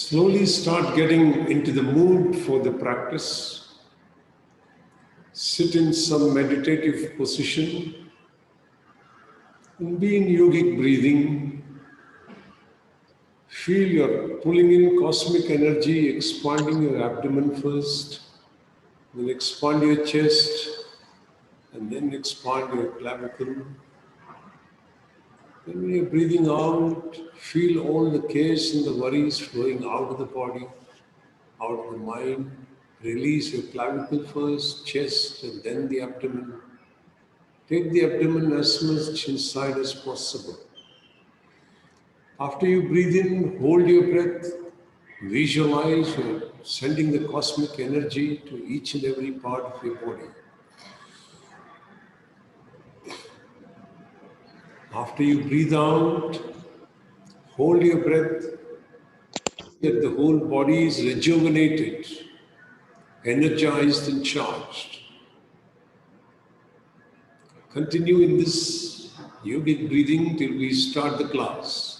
Slowly start getting into the mood for the practice. Sit in some meditative position and be in yogic breathing. Feel you're pulling in cosmic energy, expanding your abdomen first, then expand your chest, and then expand your clavicle. Then when you're breathing out, feel all the cares and the worries flowing out of the body, out of the mind. Release your clavicle first, chest, and then the abdomen. Take the abdomen as much inside as possible. After you breathe in, hold your breath. Visualize you're sending the cosmic energy to each and every part of your body. After you breathe out, hold your breath. That the whole body is rejuvenated, energized and charged. Continue in this yogic breathing till we start the class.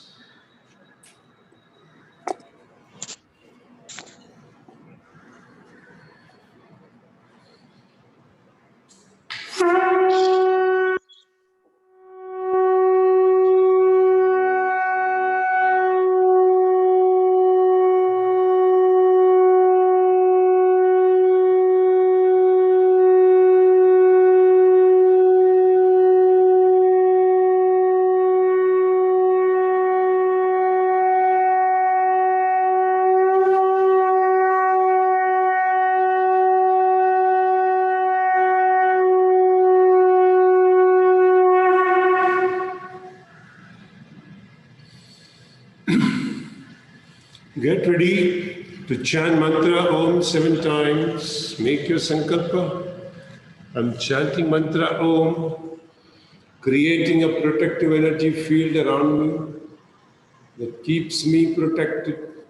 Get ready to chant mantra Om 7 times. Make your sankalpa. I'm chanting mantra Om, creating a protective energy field around me that keeps me protected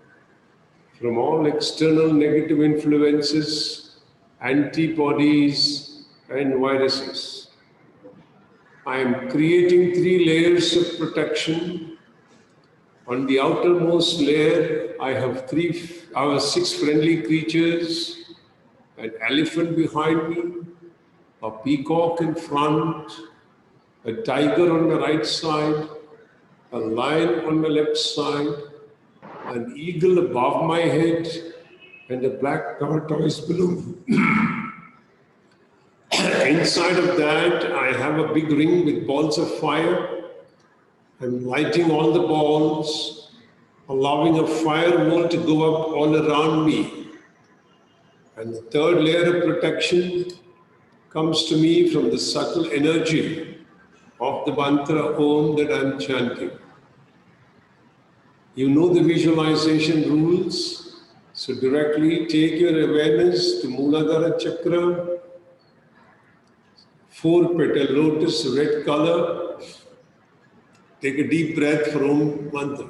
from all external negative influences, antibodies, and viruses. I am creating 3 layers of protection. On the outermost layer, I have 6 friendly creatures, an elephant behind me, a peacock in front, a tiger on the right side, a lion on the left side, an eagle above my head, and a black tortoise below. Inside of that, I have a big ring with balls of fire. I'm lighting all the balls, allowing a firewall to go up all around me. And the 3rd layer of protection comes to me from the subtle energy of the mantra Om that I'm chanting. You know the visualization rules, so directly take your awareness to Muladhara Chakra, 4-petal lotus, red color. Take a deep breath for Om mantra.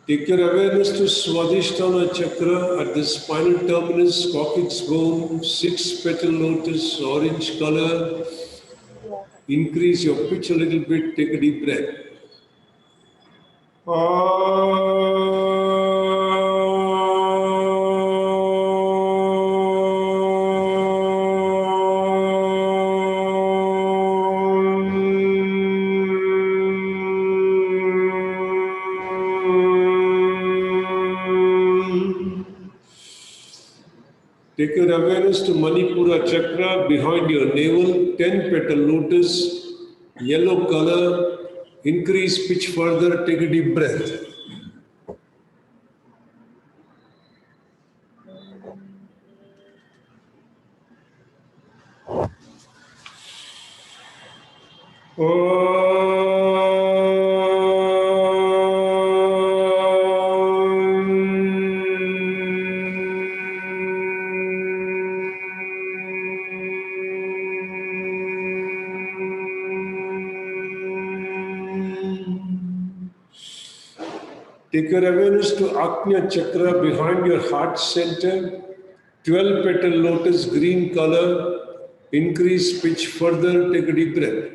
Take your awareness to Swadhisthana Chakra at the spinal terminus, coccyx bone, 6-petal lotus, orange color. Increase your pitch a little bit, take a deep breath. Take your awareness to Manipura Chakra behind your navel, 10-petal lotus, yellow color. Increase pitch further, take a deep breath. Take your awareness to Ajna Chakra behind your heart center. 12 petal lotus green color. Increase pitch further. Take a deep breath.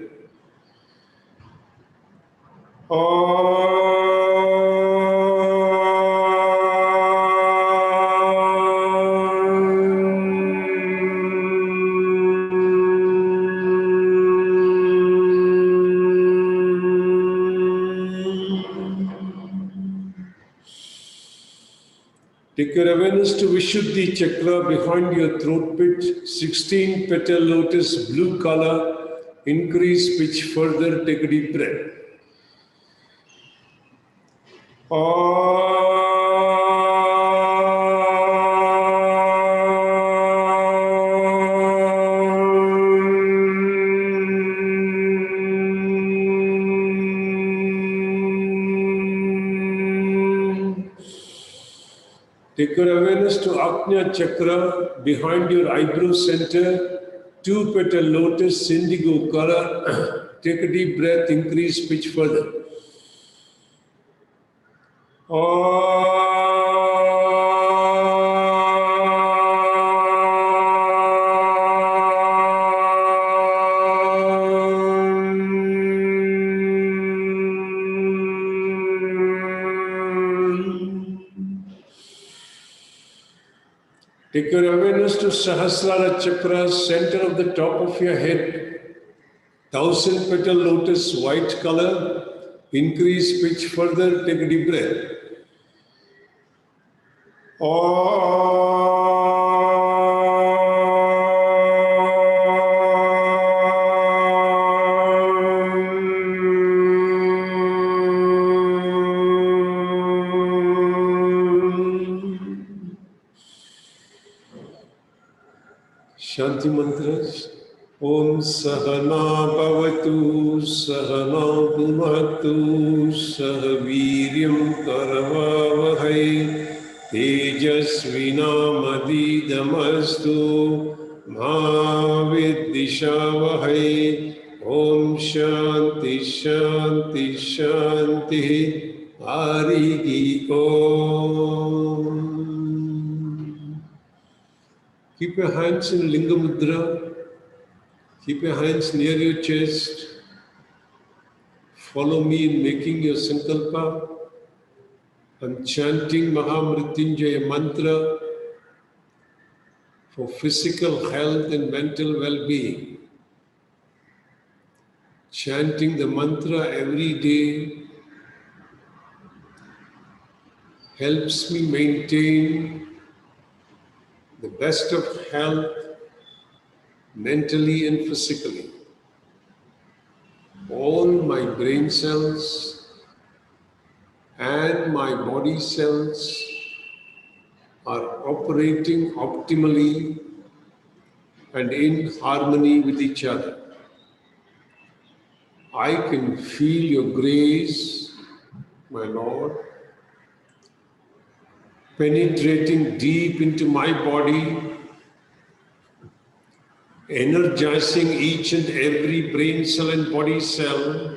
Take your awareness to Vishuddhi Chakra behind your throat pit, 16 petal lotus blue color. Increase pitch further, take a deep breath. Take your awareness to Ajna Chakra behind your eyebrow center, 2 petal lotus indigo color. Take a deep breath, increase pitch further. Take your awareness to Sahasrara Chakra, center of the top of your head. 1000 petal lotus white color. Increase pitch further, take a deep breath. Shanti mantras. Om Sahana Bhavatu Sahana Bhunatu Sahaviryam Karavavahai Tejasvinamadidamastu Mahaviddishavahai. Om Shanti Shanti Shanti Hariki Om. Keep your hands in Linga Mudra. Keep your hands near your chest. Follow me in making your sankalpa. I'm chanting Mahamrityunjaya mantra for physical health and mental well-being. Chanting the mantra every day helps me maintain the best of health, mentally and physically. All my brain cells and my body cells are operating optimally and in harmony with each other. I can feel your grace, my Lord, penetrating deep into my body, energizing each and every brain cell and body cell,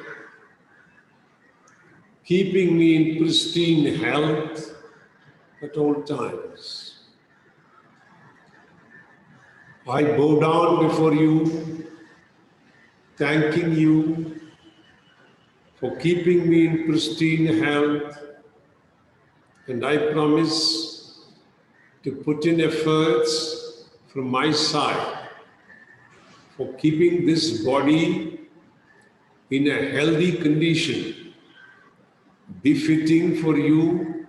keeping me in pristine health at all times. I bow down before you, thanking you for keeping me in pristine health, and I promise to put in efforts from my side for keeping this body in a healthy condition, befitting for you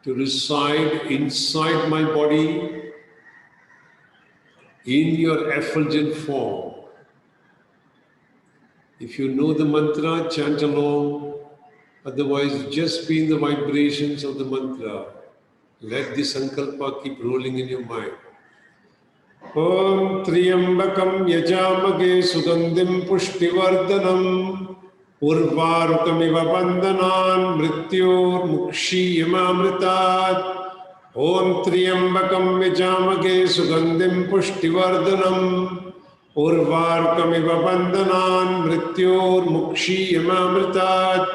to reside inside my body in your effulgent form. If you know the mantra, chant along. Otherwise, just be in the vibrations of the mantra. Let the sankalpa keep rolling in your mind. Om Triyambakam Yajamage Sugandhim Pushtivardhanam Urvarukamiva Bandhanan Mrityor Mukshiyamamritat. Om Triyambakam Yajamage Sugandhim Pushtivardhanam Urvarukamiva Bandhanan Mrityor Mukshiyamamritat.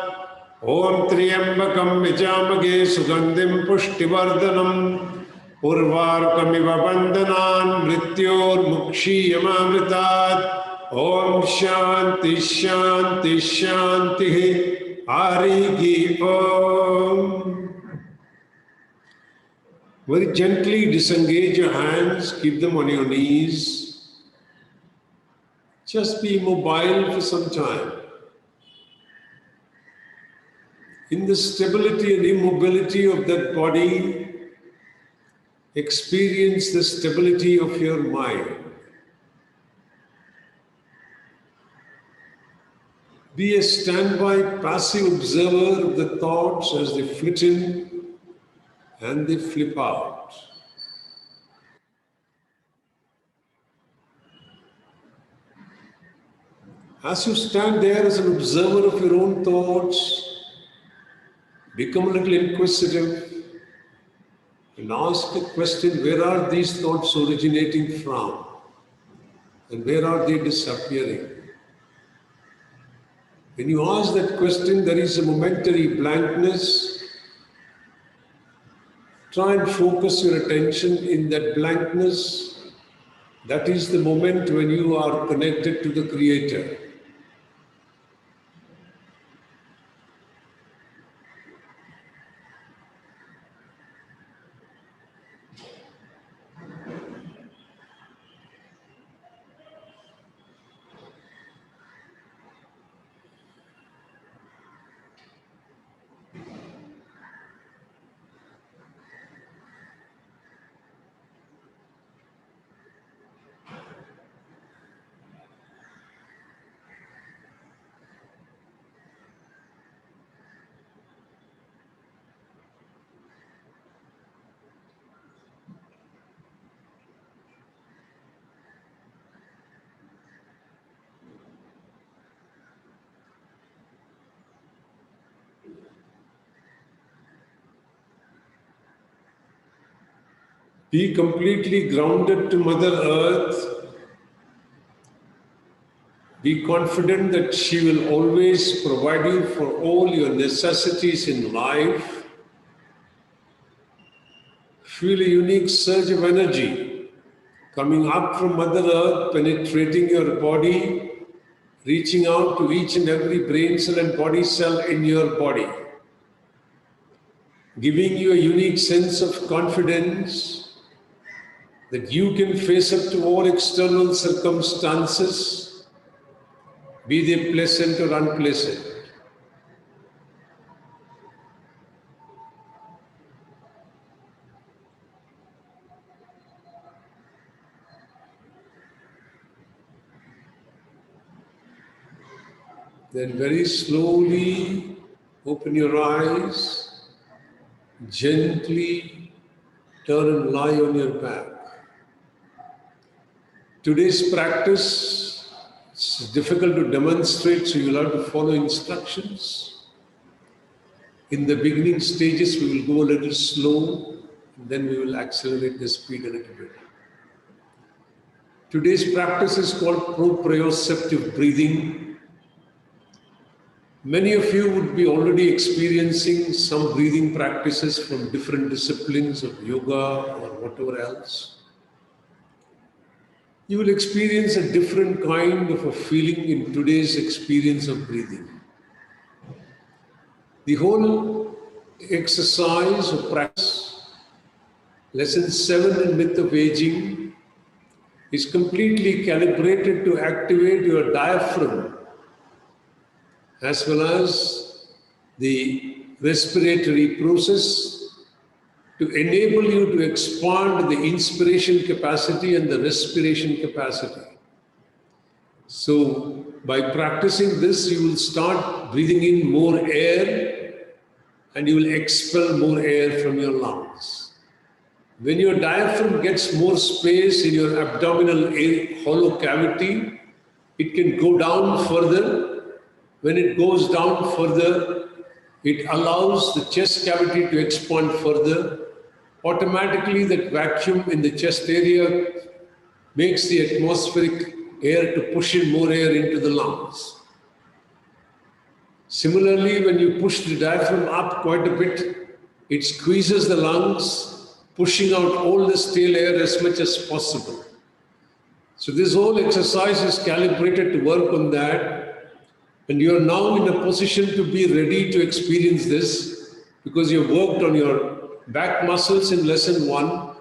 Om Triambakam Vijamage Sugandhim Pushtivardanam Urvarkamiva Bandhanan Mrityor Mukshiyamamritat. Om Shanti Shanti Shanti Harigi Om. Very gently disengage your hands, keep them on your knees. Just be immobile for some time. In the stability and immobility of that body, experience the stability of your mind. Be a standby, passive observer of the thoughts as they flit in and they flip out. As you stand there as an observer of your own thoughts, become a little inquisitive and ask the question, where are these thoughts originating from? And where are they disappearing? When you ask that question, there is a momentary blankness. Try and focus your attention in that blankness. That is the moment when you are connected to the Creator. Be completely grounded to Mother Earth. Be confident that she will always provide you for all your necessities in life. Feel a unique surge of energy coming up from Mother Earth, penetrating your body, reaching out to each and every brain cell and body cell in your body, giving you a unique sense of confidence that you can face up to all external circumstances, be they pleasant or unpleasant. Then very slowly open your eyes, gently turn and lie on your back. Today's practice is difficult to demonstrate, so you'll have to follow instructions. In the beginning stages, we will go a little slow, and then we will accelerate the speed a little bit. Today's practice is called proprioceptive breathing. Many of you would be already experiencing some breathing practices from different disciplines of yoga or whatever else. You will experience a different kind of a feeling in today's experience of breathing. The whole exercise or practice, lesson 7 in Myth of Aging, is completely calibrated to activate your diaphragm as well as the respiratory process to enable you to expand the inspiration capacity and the respiration capacity. So, by practicing this, you will start breathing in more air and you will expel more air from your lungs. When your diaphragm gets more space in your abdominal hollow cavity, it can go down further. When it goes down further, it allows the chest cavity to expand further. Automatically, that vacuum in the chest area makes the atmospheric air to push in more air into the lungs. Similarly, when you push the diaphragm up quite a bit, it squeezes the lungs, pushing out all the stale air as much as possible. So this whole exercise is calibrated to work on that. And you are now in a position to be ready to experience this because you've worked on your back muscles in lesson 1,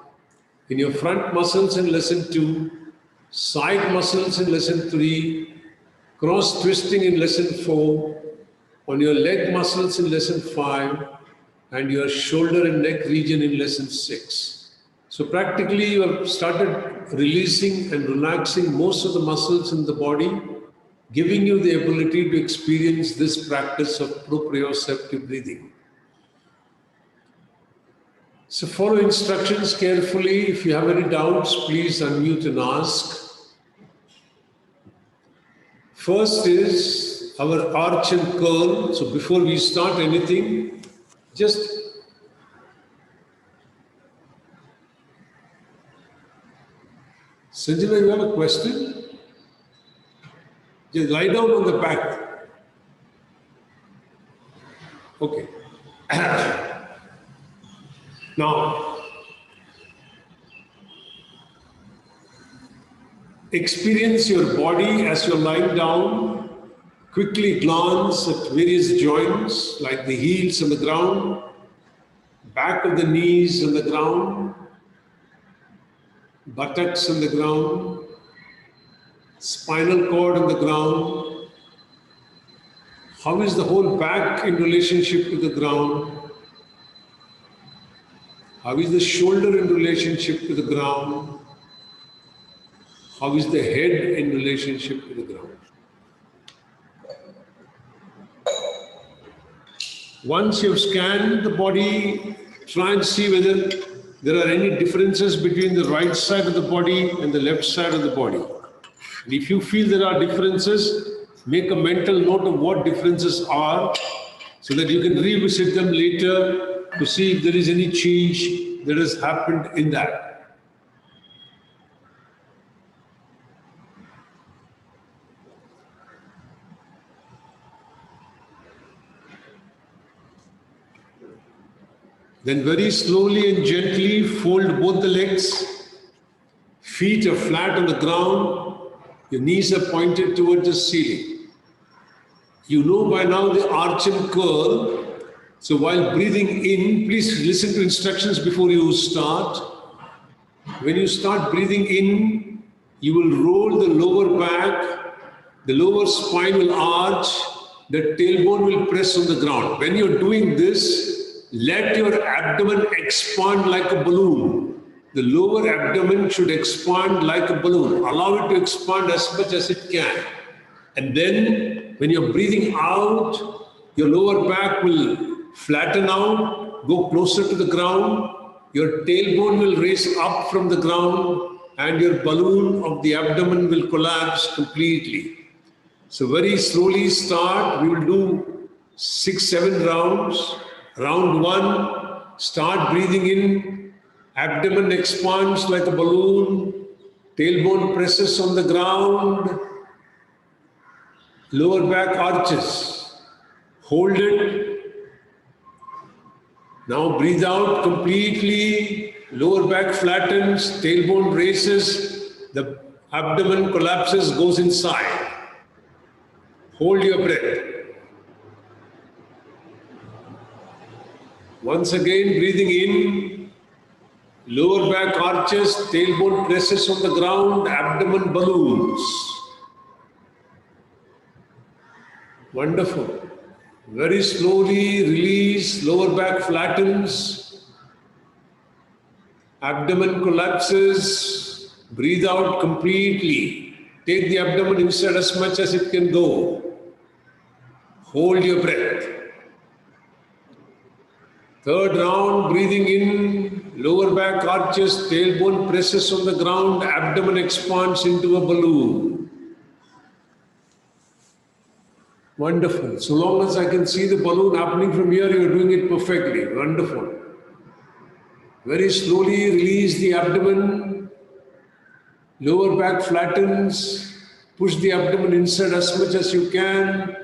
in your front muscles in lesson 2, side muscles in lesson 3, cross twisting in lesson 4, on your leg muscles in lesson 5, and your shoulder and neck region in lesson 6. So practically you have started releasing and relaxing most of the muscles in the body, giving you the ability to experience this practice of proprioceptive breathing. So follow instructions carefully. If you have any doubts, please unmute and ask. First is our arch and curl. So before we start anything, just Sanjana, you have a question? Just lie down on the back. Okay. Now, experience your body as you're lying down. Quickly glance at various joints like the heels on the ground, back of the knees on the ground, buttocks on the ground, spinal cord on the ground. How is the whole back in relationship to the ground? How is the shoulder in relationship to the ground? How is the head in relationship to the ground? Once you've scanned the body, try and see whether there are any differences between the right side of the body and the left side of the body. And if you feel there are differences, make a mental note of what differences are so that you can revisit them later to see if there is any change that has happened in that. Then very slowly and gently fold both the legs. Feet are flat on the ground. Your knees are pointed towards the ceiling. You know by now the arch and curl. So while breathing in, please listen to instructions before you start. When you start breathing in, you will roll the lower back, the lower spine will arch, the tailbone will press on the ground. When you're doing this, let your abdomen expand like a balloon. The lower abdomen should expand like a balloon. Allow it to expand as much as it can. And then when you're breathing out, your lower back will flatten out, go closer to the ground. Your tailbone will raise up from the ground and your balloon of the abdomen will collapse completely. So very slowly start. We will do 6-7 rounds. Round 1, start breathing in, abdomen expands like a balloon, tailbone presses on the ground, lower back arches, hold it. Now breathe out completely, lower back flattens, tailbone raises, the abdomen collapses, goes inside. Hold your breath. Once again, breathing in, lower back arches, tailbone presses on the ground, abdomen balloons. Wonderful. Very slowly release, lower back flattens, abdomen collapses, breathe out completely. Take the abdomen inside as much as it can go. Hold your breath. Third round, breathing in, lower back arches, tailbone presses on the ground, abdomen expands into a balloon. Wonderful. So long as I can see the balloon happening from here, you are doing it perfectly. Wonderful. Very slowly release the abdomen, lower back flattens, push the abdomen inside as much as you can.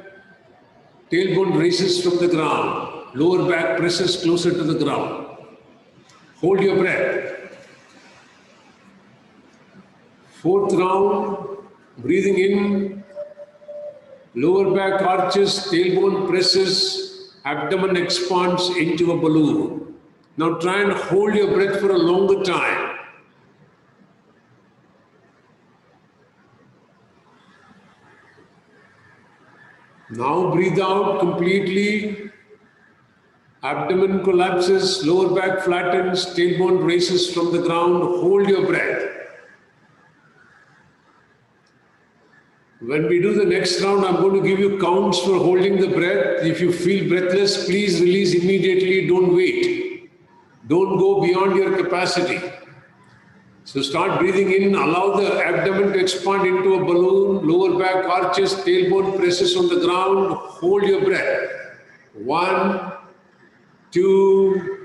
tailbone raises from the ground, lower back presses closer to the ground. Hold your breath. Fourth round, breathing in, lower back arches, tailbone presses, abdomen expands into a balloon. Now try and hold your breath for a longer time. Now breathe out completely. Abdomen collapses, lower back flattens, tailbone raises from the ground. Hold your breath. When we do the next round, I'm going to give you counts for holding the breath. If you feel breathless, please release immediately. Don't wait. Don't go beyond your capacity. So start breathing in, allow the abdomen to expand into a balloon, lower back arches, tailbone presses on the ground. Hold your breath. 1, 2,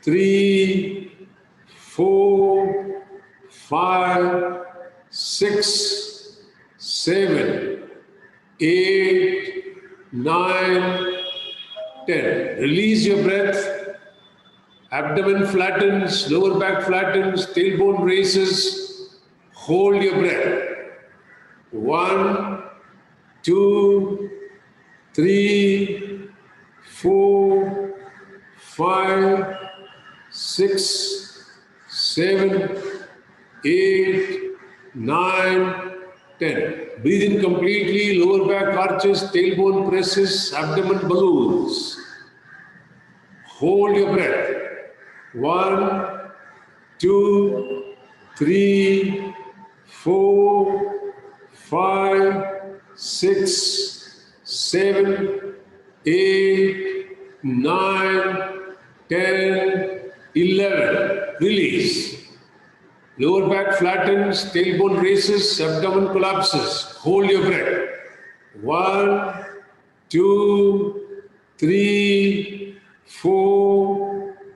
3, 4, 5, 6, 7, 8, 9, 10. Release your breath. Abdomen flattens, lower back flattens, tailbone raises. Hold your breath. 1, 2, 3, 4, 5, 6, 7, 8, 9, 10. Breathe in completely, lower back arches, tailbone presses, abdomen balloons. Hold your breath. 1, 2, 3, 4, 5, 6, 7, 8, 9, 10, 11. Release. Lower back flattens, tailbone raises, abdomen collapses. Hold your breath. 1, 2, 3, 4,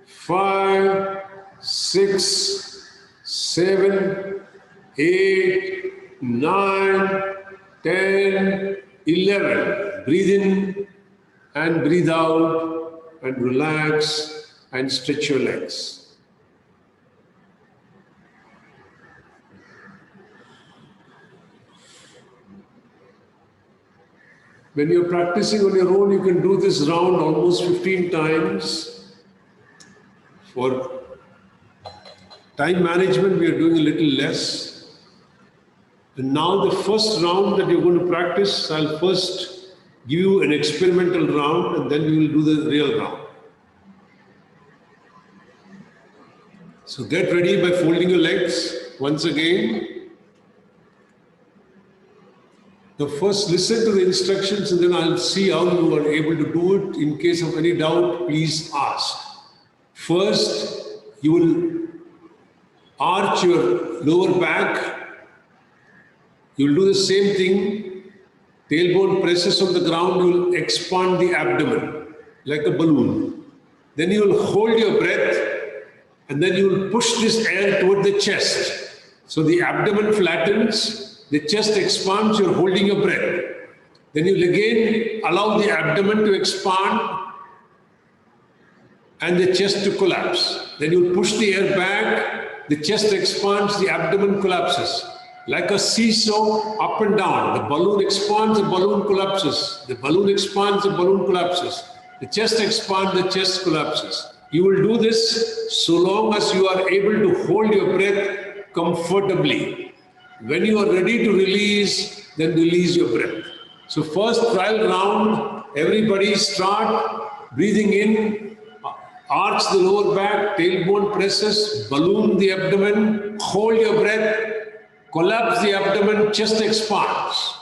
5, 6, 7, 8, 9, 10, 11. Breathe in and breathe out and relax and stretch your legs. When you're practicing on your own, you can do this round almost 15 times. For time management, we are doing a little less. And now the first round that you're going to practice, I'll first give you an experimental round and then we will do the real round. So get ready by folding your legs once again. Now first listen to the instructions and then I'll see how you are able to do it. In case of any doubt, please ask. First, you will arch your lower back. You'll do the same thing. Tailbone presses on the ground, you'll expand the abdomen like a balloon. Then you'll hold your breath and then you'll push this air toward the chest. So the abdomen flattens, the chest expands, you're holding your breath. Then you'll again allow the abdomen to expand and the chest to collapse. Then you'll push the air back, the chest expands, the abdomen collapses. Like a seesaw, up and down. The balloon expands, the balloon collapses. The balloon expands, the balloon collapses. The chest expands, the chest collapses. You will do this so long as you are able to hold your breath comfortably. When you are ready to release, then release your breath. So first trial round, everybody start breathing in, arch the lower back, tailbone presses, balloon the abdomen, hold your breath, collapse the abdomen, chest expands.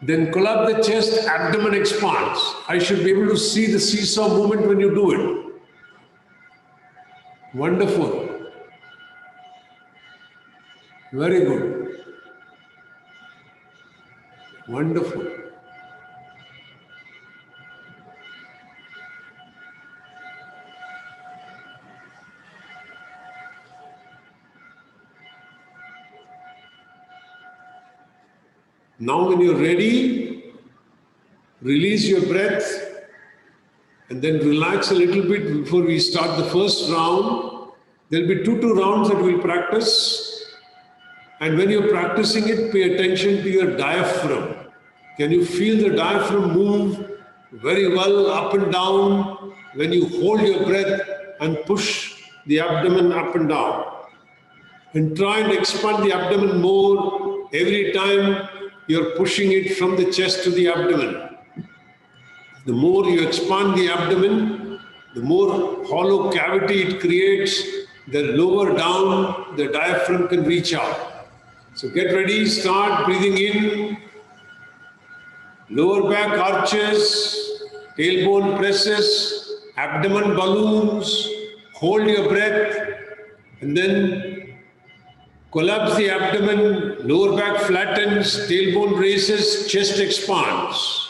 Then collapse the chest, abdomen expands. I should be able to see the seesaw movement when you do it. Wonderful. Very good. Wonderful. Now when you're ready, Release your breath and then relax a little bit before we start the first round. There'll be two rounds that we'll practice. And when you're practicing it, pay attention to your diaphragm. Can you feel the diaphragm move very well up and down when you hold your breath and push the abdomen up and down? And try and expand the abdomen more every time you're pushing it from the chest to the abdomen. The more you expand the abdomen, the more hollow cavity it creates, the lower down the diaphragm can reach out. So get ready, start breathing in, lower back arches, tailbone presses, abdomen balloons, hold your breath, and then collapse the abdomen, lower back flattens, tailbone raises, chest expands.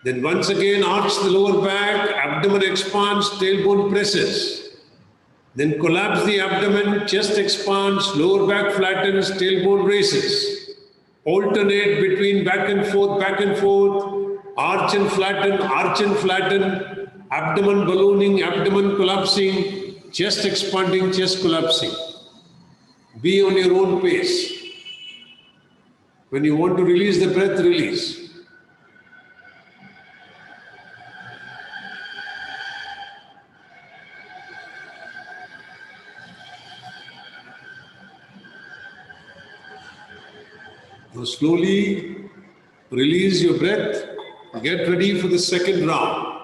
Then once again arch the lower back, abdomen expands, tailbone presses. Then collapse the abdomen, chest expands, lower back flattens, tailbone raises. Alternate between back and forth, arch and flatten, abdomen ballooning, abdomen collapsing, chest expanding, chest collapsing. Be on your own pace. When you want to release the breath, release. Now slowly release your breath. Get ready for the second round.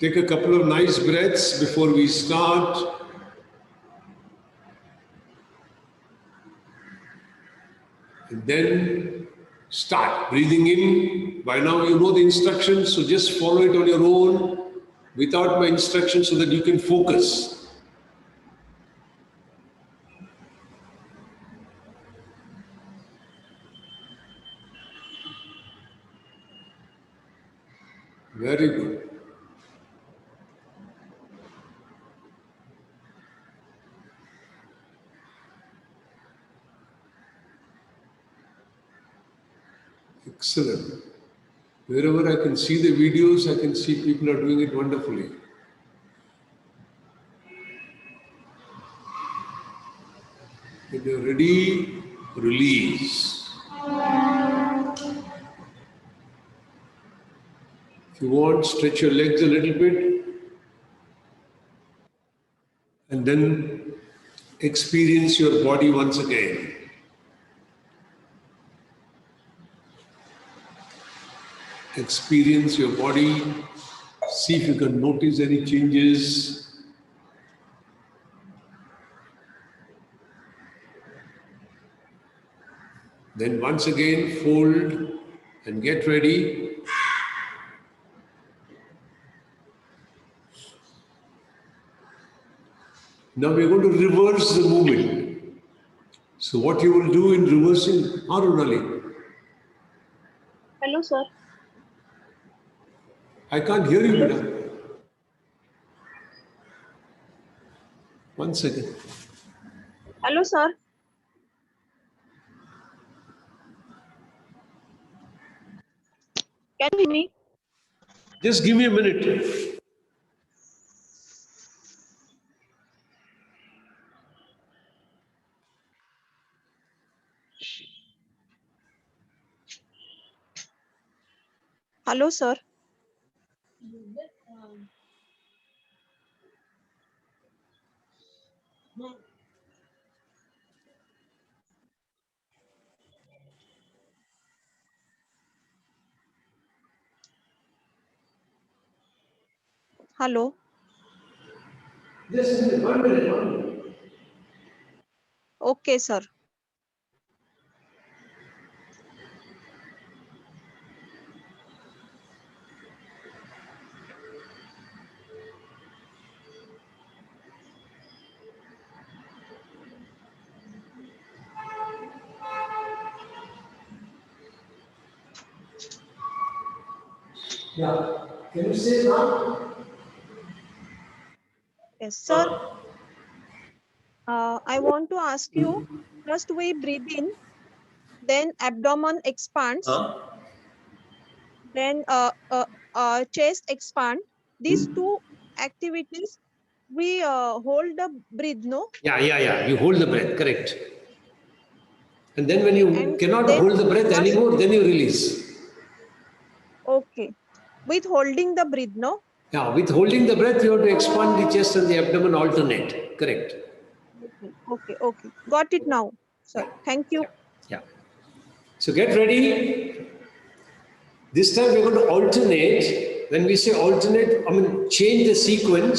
Take a couple of nice breaths before we start. And then start breathing in. By now you know the instructions, so just follow it on your own without my instructions so that you can focus. Very good. Excellent. Wherever I can see the videos, I can see people are doing it wonderfully. When you're ready, release. If you want, stretch your legs a little bit and then experience your body once again. Experience your body. See if you can notice any changes. Then once again, fold and get ready. Now we're going to reverse the movement. So what you will do in reversing, Arunali? Hello, sir. I can't hear you, Beta. One second. Hello, sir. Can you hear me? Just give me a minute. Hello, sir. Hello. Just 1 minute. Okay, sir. Yeah. Can you say now? Yes, sir. I want to ask you, first we breathe in, then abdomen expands, Huh? then chest expand. These two activities we hold the breath, no? Yeah. You hold the breath, correct. And then when you And cannot then hold the breath first, anymore, then you release. okay, with holding the breath, no? Yeah, with holding the breath, you have to expand the chest and the abdomen alternate. Correct. Okay. Got it now, sir. Yeah. Thank you. Yeah. So get ready. This time we're going to alternate. When we say alternate, I mean change the sequence.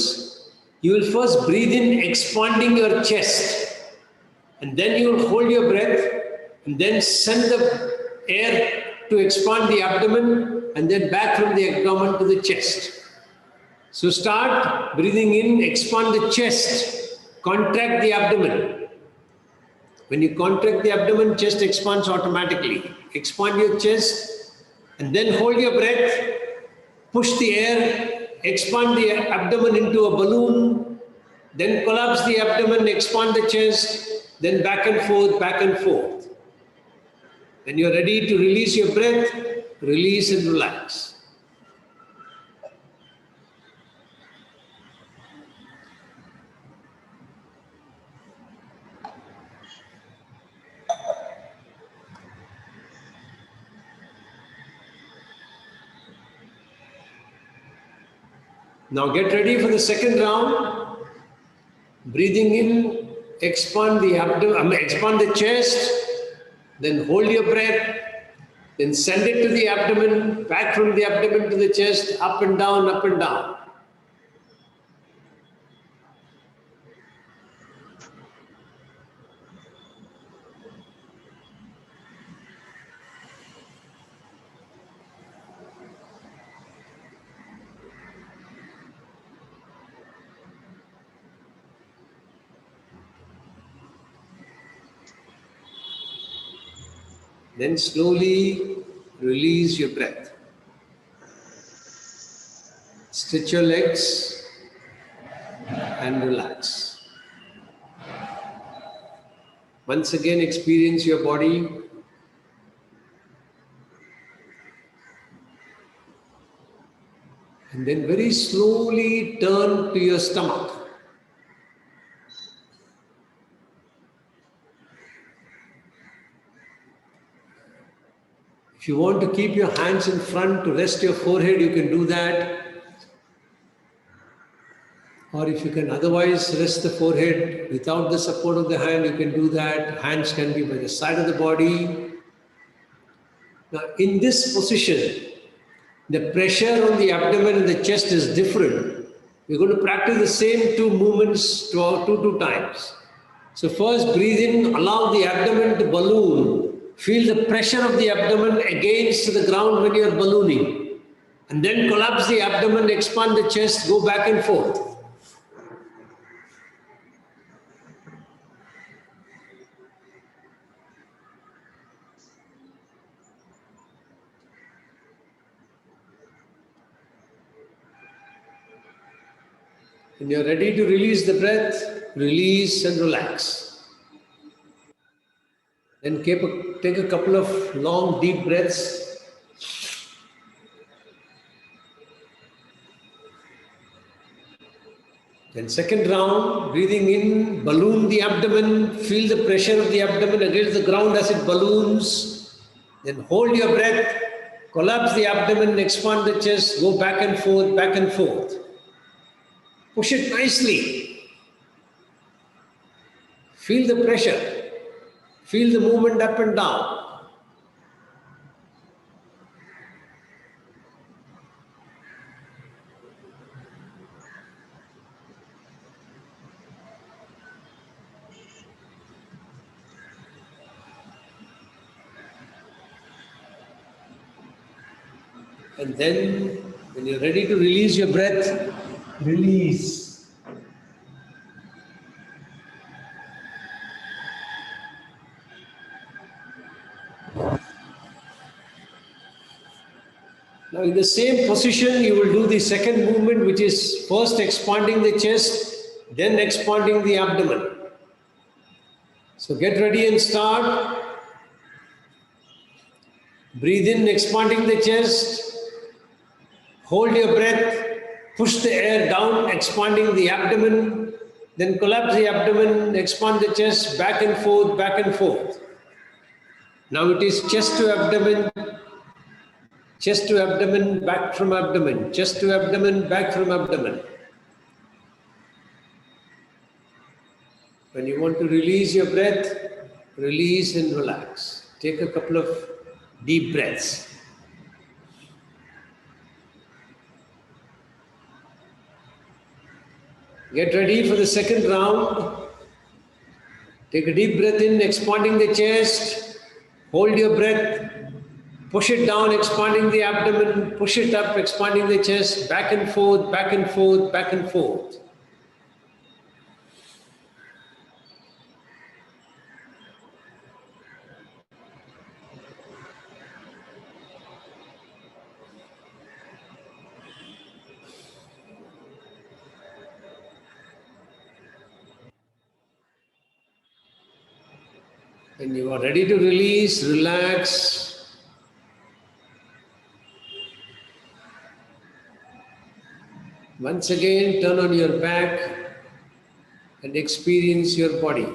You will first breathe in, expanding your chest. And then you will hold your breath and then send the air to expand the abdomen and then back from the abdomen to the chest. So start breathing in, expand the chest, contract the abdomen. When you contract the abdomen, chest expands automatically. Expand your chest and then hold your breath, push the air, expand the abdomen into a balloon, then collapse the abdomen, expand the chest, then back and forth, back and forth. When you're ready to release your breath, release and relax. Now get ready for the second round. Breathing in, expand the abdomen, expand the chest, then hold your breath, then send it to the abdomen, back from the abdomen to the chest, up and down, up and down. Then slowly release your breath. Stretch your legs and relax. Once again, experience your body. And then very slowly turn to your stomach. If you want to keep your hands in front to rest your forehead, you can do that. Or if you can otherwise rest the forehead without the support of the hand, you can do that. Hands can be by the side of the body. Now, in this position, the pressure on the abdomen and the chest is different. We're going to practice the same two movements two times. So first breathe in, allow the abdomen to balloon. Feel the pressure of the abdomen against the ground when you're ballooning. And then collapse the abdomen, expand the chest, go back and forth. When you're ready to release the breath, release and relax. Then take a couple of long, deep breaths. Then second round, breathing in, balloon the abdomen, feel the pressure of the abdomen against the ground as it balloons. Then hold your breath, collapse the abdomen, expand the chest, go back and forth, back and forth. Push it nicely. Feel the pressure. Feel the movement up and down. And then, when you're ready to release your breath, release. Now, in the same position, you will do the second movement, which is first expanding the chest, then expanding the abdomen. So, get ready and start. Breathe in, expanding the chest. Hold your breath. Push the air down, expanding the abdomen. Then collapse the abdomen, expand the chest, back and forth, back and forth. Now it is chest to abdomen, back from abdomen, chest to abdomen, back from abdomen. When you want to release your breath, release and relax. Take a couple of deep breaths. Get ready for the second round. Take a deep breath in, expanding the chest. Hold your breath. Push it down, expanding the abdomen. Push it up, expanding the chest. Back and forth, back and forth, back and forth. When you are ready to release, relax. Once again, turn on your back and experience your body.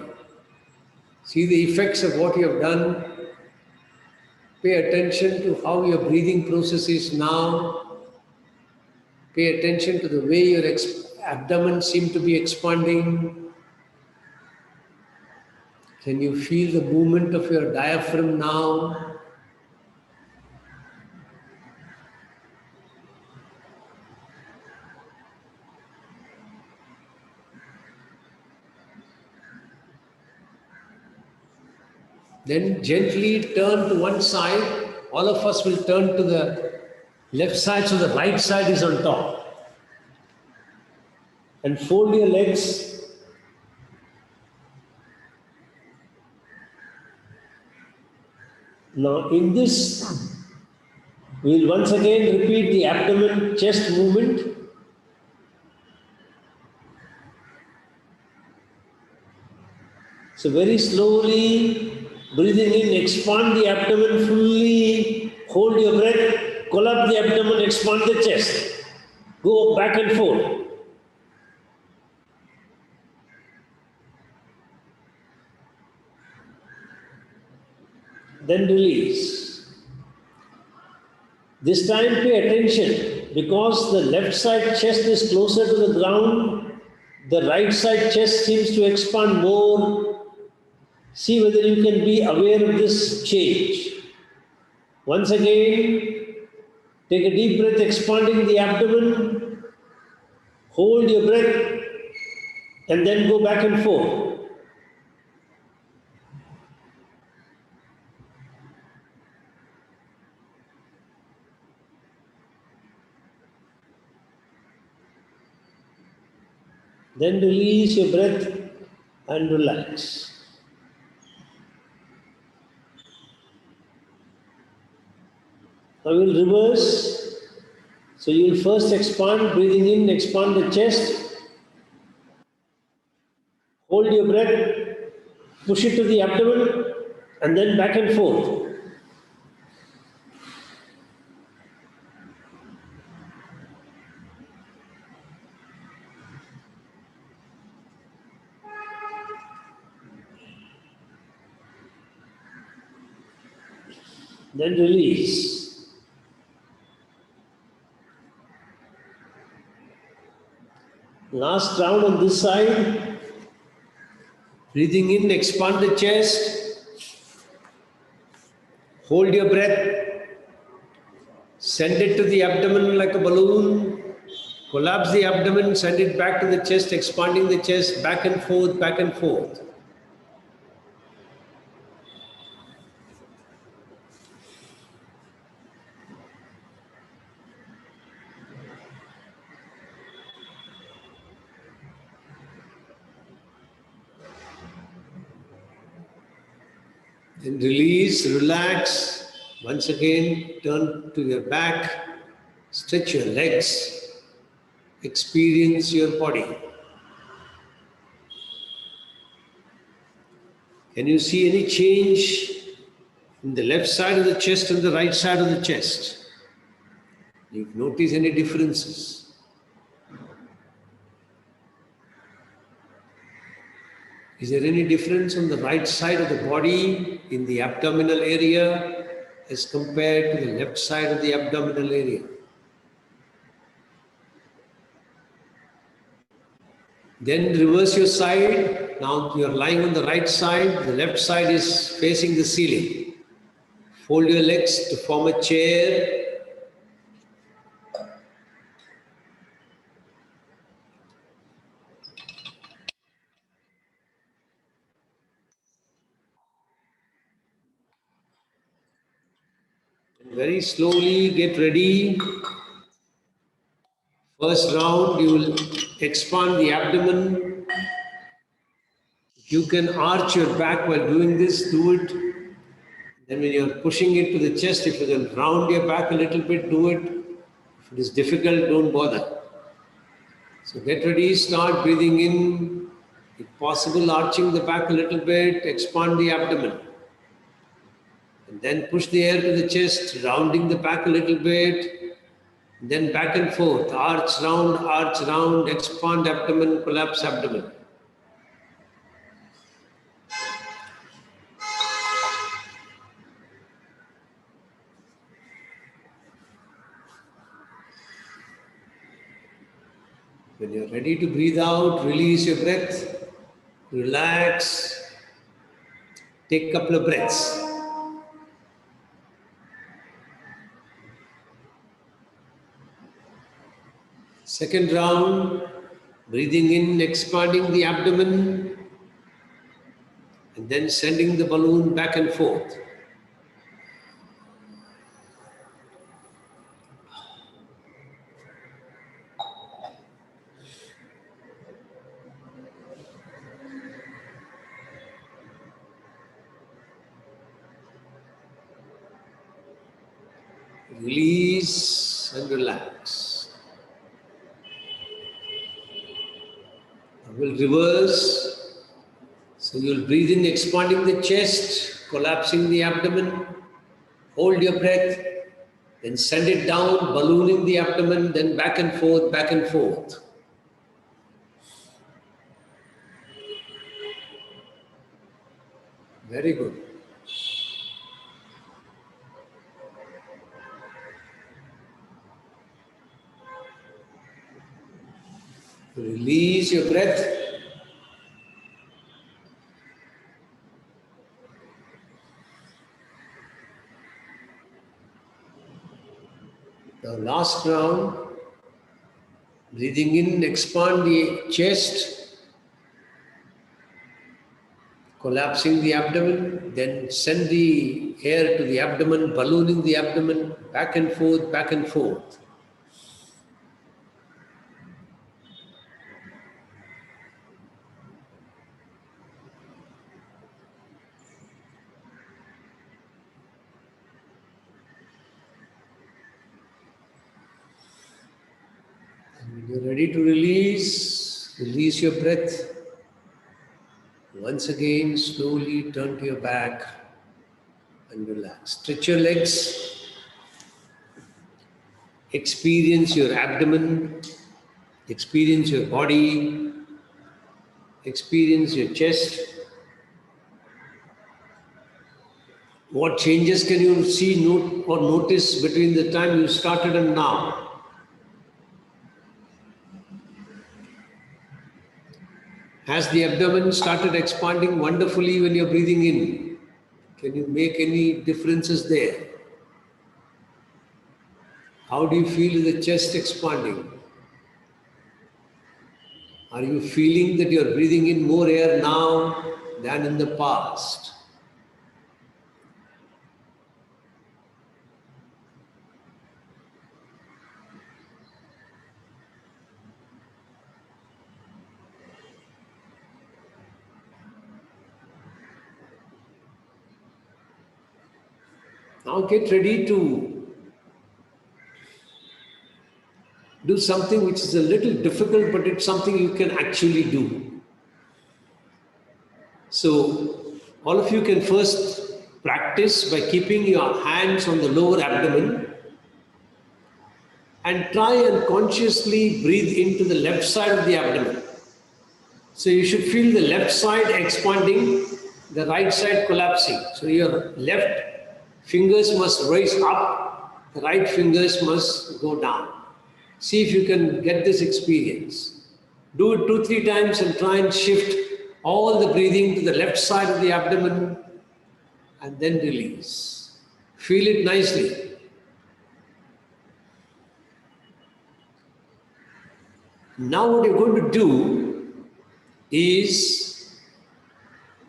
See the effects of what you have done. Pay attention to how your breathing process is now. Pay attention to the way your abdomen seems to be expanding. Can you feel the movement of your diaphragm now? Then gently turn to one side. All of us will turn to the left side, so the right side is on top. And fold your legs. Now in this, we will once again repeat the abdomen chest movement. So very slowly, breathing in, expand the abdomen fully, hold your breath, collapse the abdomen, expand the chest. Go back and forth. Then release. This time pay attention, because the left side chest is closer to the ground, the right side chest seems to expand more. See whether you can be aware of this change. Once again, take a deep breath, expanding the abdomen. Hold your breath and then go back and forth. Then release your breath and relax. Now we'll reverse. So you'll first expand, breathing in, expand the chest. Hold your breath, push it to the abdomen, and then back and forth. Then release. Last round on this side. Breathing in, expand the chest. Hold your breath. Send it to the abdomen like a balloon. Collapse the abdomen, send it back to the chest, expanding the chest, back and forth, back and forth. Then release, relax. Once again, turn to your back, stretch your legs, experience your body. Can you see any change in the left side of the chest and the right side of the chest. You notice any differences? Is there any difference on the right side of the body in the abdominal area as compared to the left side of the abdominal area? Then reverse your side. Now you are lying on the right side. The left side is facing the ceiling. Fold your legs to form a chair. Very slowly get ready. First round, you will expand the abdomen. You can arch your back while doing this, do it. Then when you're pushing it to the chest, if you can round your back a little bit, do it. If it is difficult, don't bother. So get ready, start breathing in. If possible, arching the back a little bit, expand the abdomen. And then push the air to the chest, rounding the back a little bit. Then back and forth, arch round, expand abdomen, collapse abdomen. When you're ready to breathe out, release your breath, relax, take a couple of breaths. Second round, breathing in, expanding the abdomen, and then sending the balloon back and forth. Release and relax. I will reverse. So you'll breathe in, expanding the chest, collapsing the abdomen. Hold your breath. Then send it down, ballooning the abdomen, then back and forth, back and forth. Very good. Release your breath. Now last round, breathing in, expand the chest, collapsing the abdomen, then send the air to the abdomen, ballooning the abdomen, back and forth, back and forth. When you're ready to release, release your breath. Once again, slowly turn to your back and relax. Stretch your legs. Experience your abdomen. Experience your body. Experience your chest. What changes can you see or notice between the time you started and now? Has the abdomen started expanding wonderfully when you're breathing in? Can you make any differences there? How do you feel the chest expanding? Are you feeling that you're breathing in more air now than in the past? Now get ready to do something which is a little difficult, but it's something you can actually do. So all of you can first practice by keeping your hands on the lower abdomen and try and consciously breathe into the left side of the abdomen. So you should feel the left side expanding, the right side collapsing. So your left fingers must raise up, the right fingers must go down. See if you can get this experience. Do it 2-3 times and try and shift all the breathing to the left side of the abdomen and then release. Feel it nicely. Now what you're going to do is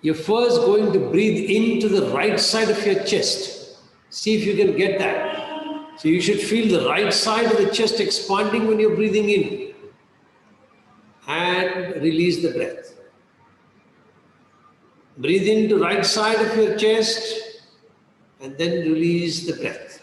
you're first going to breathe into the right side of your chest. See if you can get that. So you should feel the right side of the chest expanding when you're breathing in. And release the breath. Breathe into right side of your chest and then release the breath.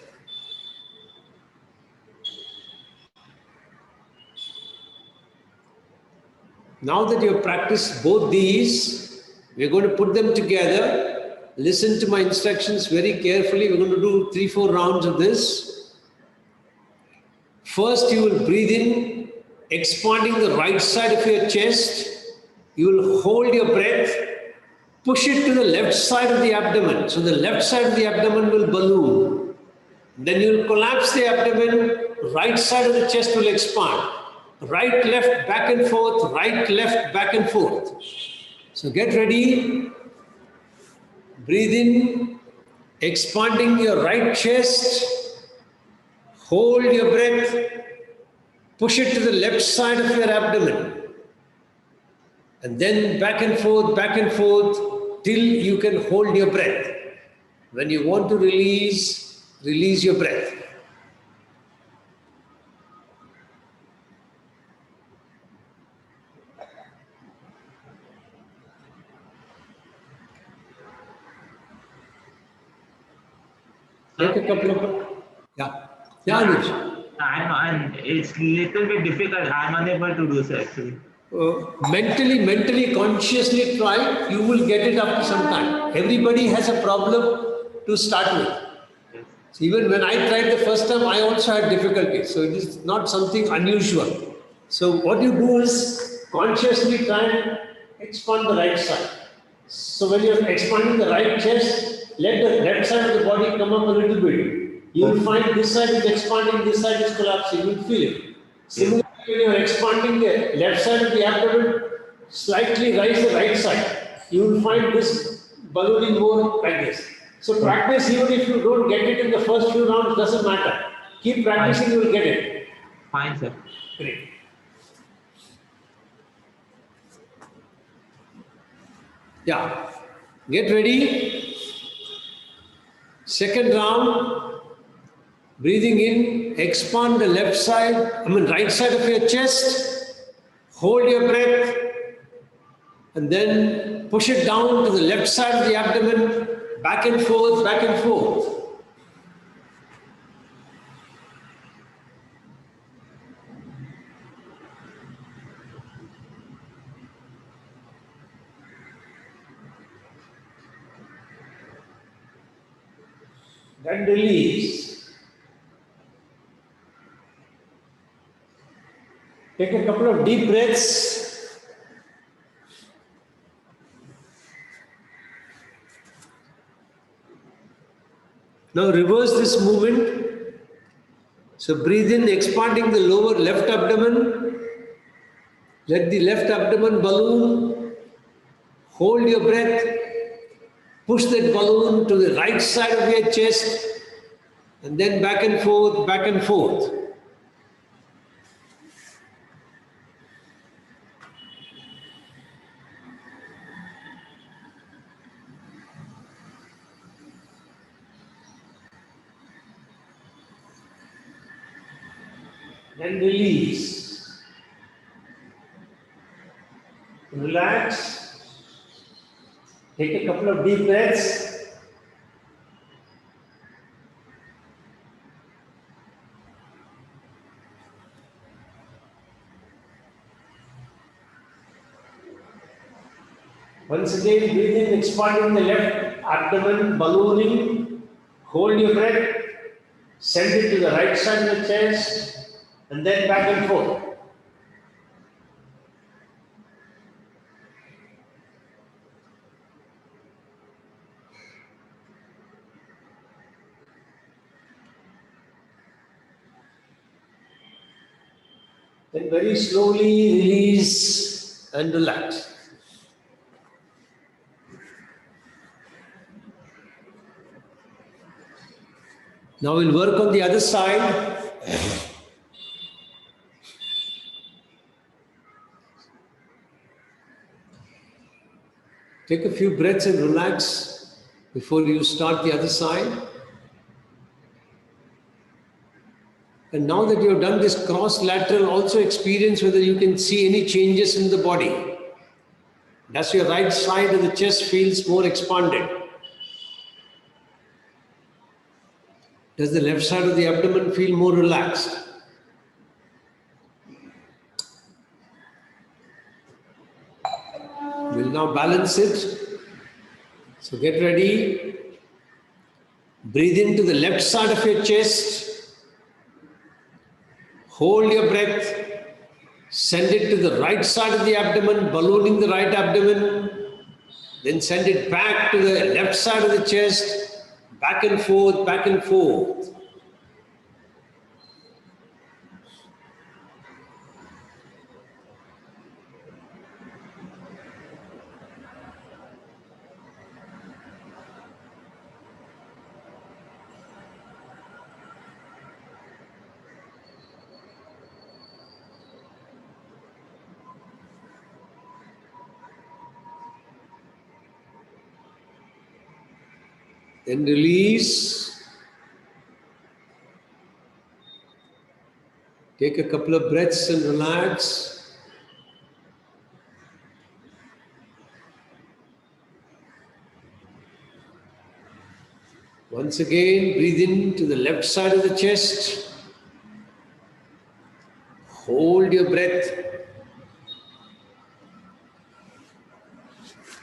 Now that you have practiced both these, we're going to put them together. Listen to my instructions very carefully. We're going to do 3-4 rounds of this. First, you will breathe in, expanding the right side of your chest. You will hold your breath, push it to the left side of the abdomen. So the left side of the abdomen will balloon. Then you will collapse the abdomen, right side of the chest will expand. Right, left, back and forth, right, left, back and forth. So get ready. Breathe in, expanding your right chest. Hold your breath. Push it to the left side of your abdomen. And then back and forth till you can hold your breath. When you want to release, release your breath. Take a couple of... Yeah. Yeah, Anuj. And it's little bit difficult. I'm unable to do so actually. Mentally, consciously try, you will get it after some time. Everybody has a problem to start with. Yes. So even when I tried the first time, I also had difficulties. So it is not something unusual. So what you do is consciously try and expand the right side. So when you're expanding the right chest, let the left side of the body come up a little bit. You will find this side is expanding, this side is collapsing. You will feel it. Similarly, when you are expanding the left side of the abdomen, slightly raise the right side. You will find this ballooning more like this. So practice, even if you don't get it in the first few rounds, doesn't matter. Keep practicing, you will get it. Fine, sir. Great. Yeah. Get ready. Second round. Breathing in, expand the right side of your chest. Hold your breath. And then push it down to the left side of the abdomen. Back and forth, back and forth. Then release. Take a couple of deep breaths. Now reverse this movement. So breathe in, expanding the lower left abdomen. Let the left abdomen balloon. Hold your breath. Push that balloon to the right side of your chest. And then back and forth, back and forth. Then release. Relax. Take a couple of deep breaths. Once again, breathe in, expanding the left abdomen ballooning. Hold your breath. Send it to the right side of the chest and then back and forth. Then very slowly release and relax. Now we'll work on the other side. Take a few breaths and relax before you start the other side. And now that you have done this cross lateral, also experience whether you can see any changes in the body. Does your right side of the chest feels more expanded? Does the left side of the abdomen feel more relaxed? We'll now balance it. So get ready. Breathe into the left side of your chest. Hold your breath. Send it to the right side of the abdomen, ballooning the right abdomen. Then send it back to the left side of the chest. Back and forth, back and forth. Then release. Take a couple of breaths and relax. Once again, breathe into the left side of the chest. Hold your breath.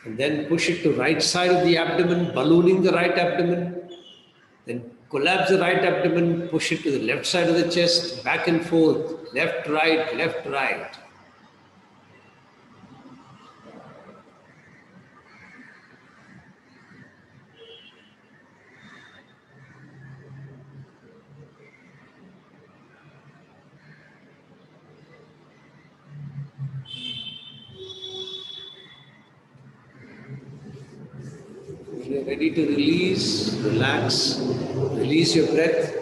And then push it to right side of the abdomen, ballooning the right abdomen. Then collapse the right abdomen, push it to the left side of the chest, back and forth, left, right, left, right. When you're ready to release, relax, release your breath.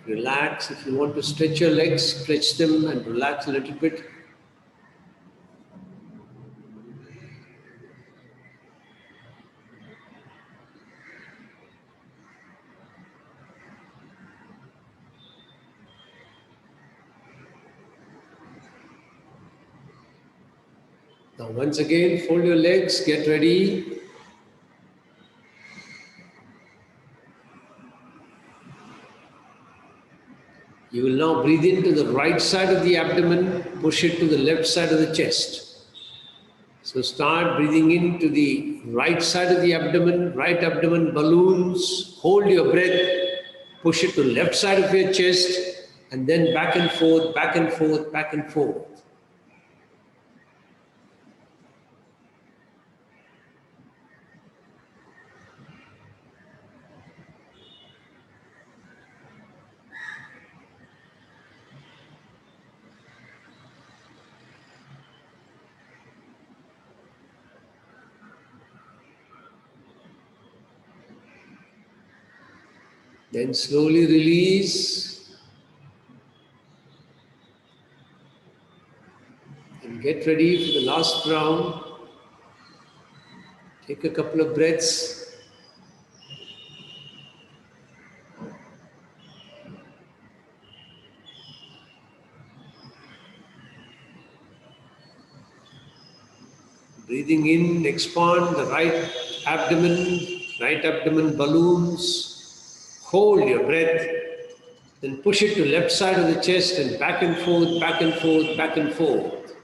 Relax. If you want to stretch your legs, stretch them and relax a little bit. Now once again, fold your legs, get ready. You will now breathe into the right side of the abdomen, push it to the left side of the chest. So start breathing into the right side of the abdomen, right abdomen balloons, hold your breath, push it to left side of your chest, and then back and forth, back and forth, back and forth. Then slowly release and get ready for the last round. Take a couple of breaths. Breathing in, expand the right abdomen balloons. Hold your breath, then push it to left side of the chest and back and forth, back and forth, back and forth.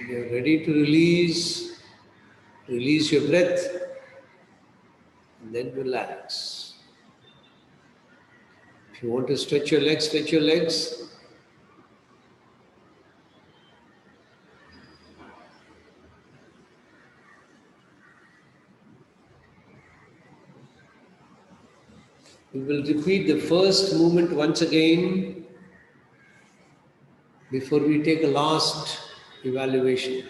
When you're ready to release, release your breath and then relax. If you want to stretch your legs, stretch your legs. We will repeat the first movement once again before we take a last evaluation.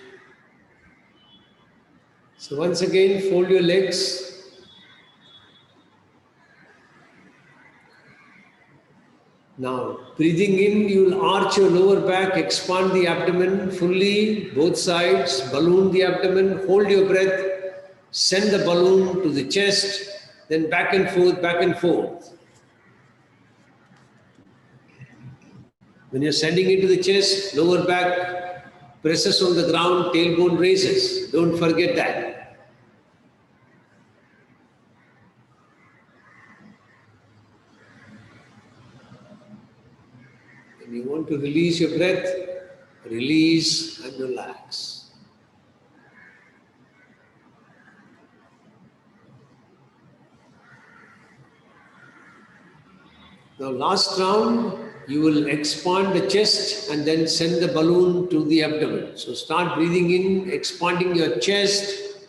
So once again, fold your legs. Now, breathing in, you will arch your lower back, expand the abdomen fully, both sides, balloon the abdomen, hold your breath, send the balloon to the chest, then back and forth, back and forth. When you're sending it to the chest, lower back presses on the ground, tailbone raises. Don't forget that. When you want to release your breath, release and relax. Now last round, you will expand the chest and then send the balloon to the abdomen. So start breathing in, expanding your chest,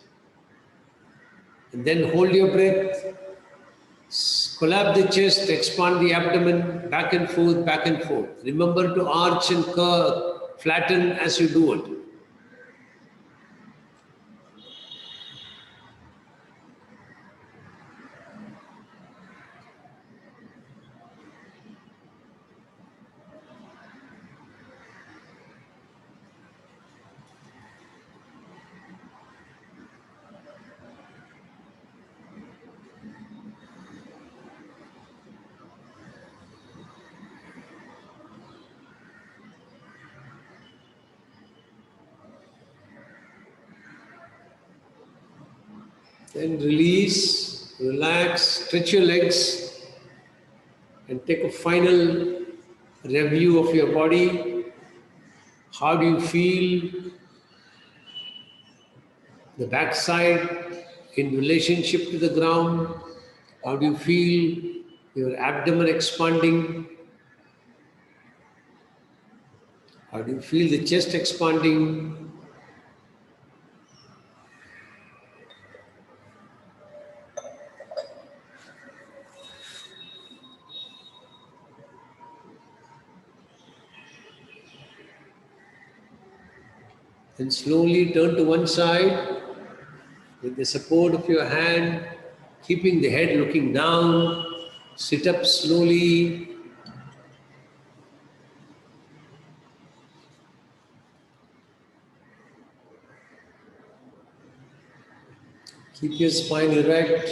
and then hold your breath. Collapse the chest, expand the abdomen, back and forth, back and forth. Remember to arch and curve, flatten as you do it. Then release, relax, stretch your legs, and take a final review of your body. How do you feel the backside in relationship to the ground? How do you feel your abdomen expanding? How do you feel the chest expanding? Then slowly turn to one side with the support of your hand, keeping the head looking down. Sit up slowly. Keep your spine erect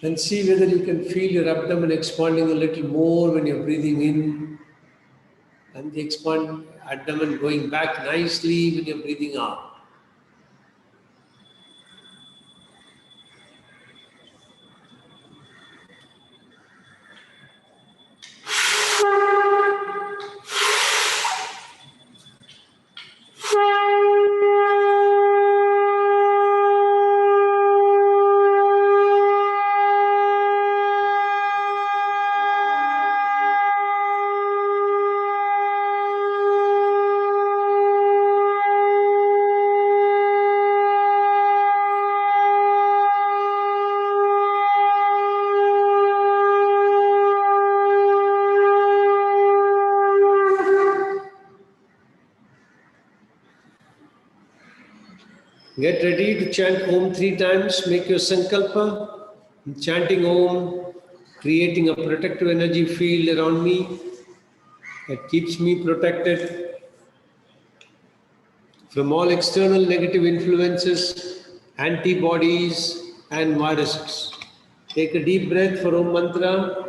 and see whether you can feel your abdomen expanding a little more when you're breathing in, and the abdomen going back nicely when you're breathing out. Get ready to chant Om 3 times. Make your sankalpa. Chanting Om, creating a protective energy field around me that keeps me protected from all external negative influences, antibodies, and viruses. Take a deep breath for Om mantra.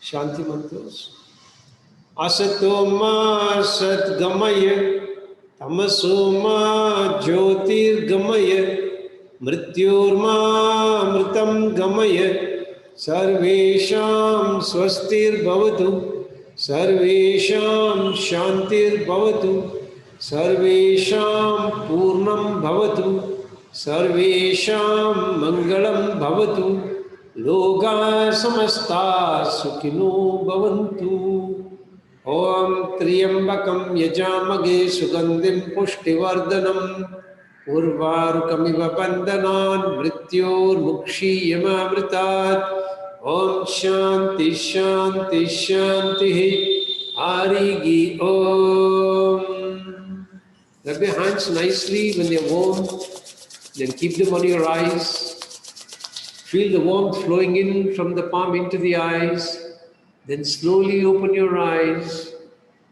Shanti mantras. Asato ma sadgamaya, tamaso ma jyotirgamaya, mrityorma mritam gamaya, sarvesham swastir bhavatu, sarvesham shantir bhavatu, sarvesham purnam bhavatu, sarvesham mangalam bhavatu, loka samasta sukhino bhavantu. Om Triyambakam Yajamage Sugandhim Pushtivardhanam Urvarukamiva Bandhanan Mrityor Mukshi Yamamritat. Om Shanti Shanti Shanti Arigi Om. Rub your hands nicely when they're warm, then keep them on your eyes. Feel the warmth flowing in from the palm into the eyes. Then slowly open your eyes.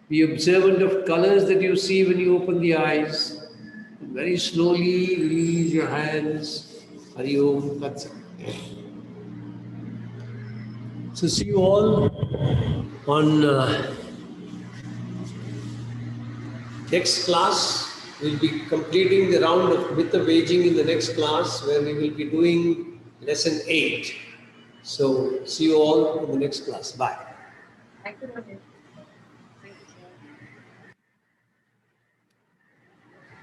Be observant of colors that you see when you open the eyes. And very slowly release your hands. Hari Om Tat Sat. So see you all on next class. We'll be completing the round of myth of aging in the next class, where we will be doing lesson 8. So see you all in the next class. Bye. Thank you.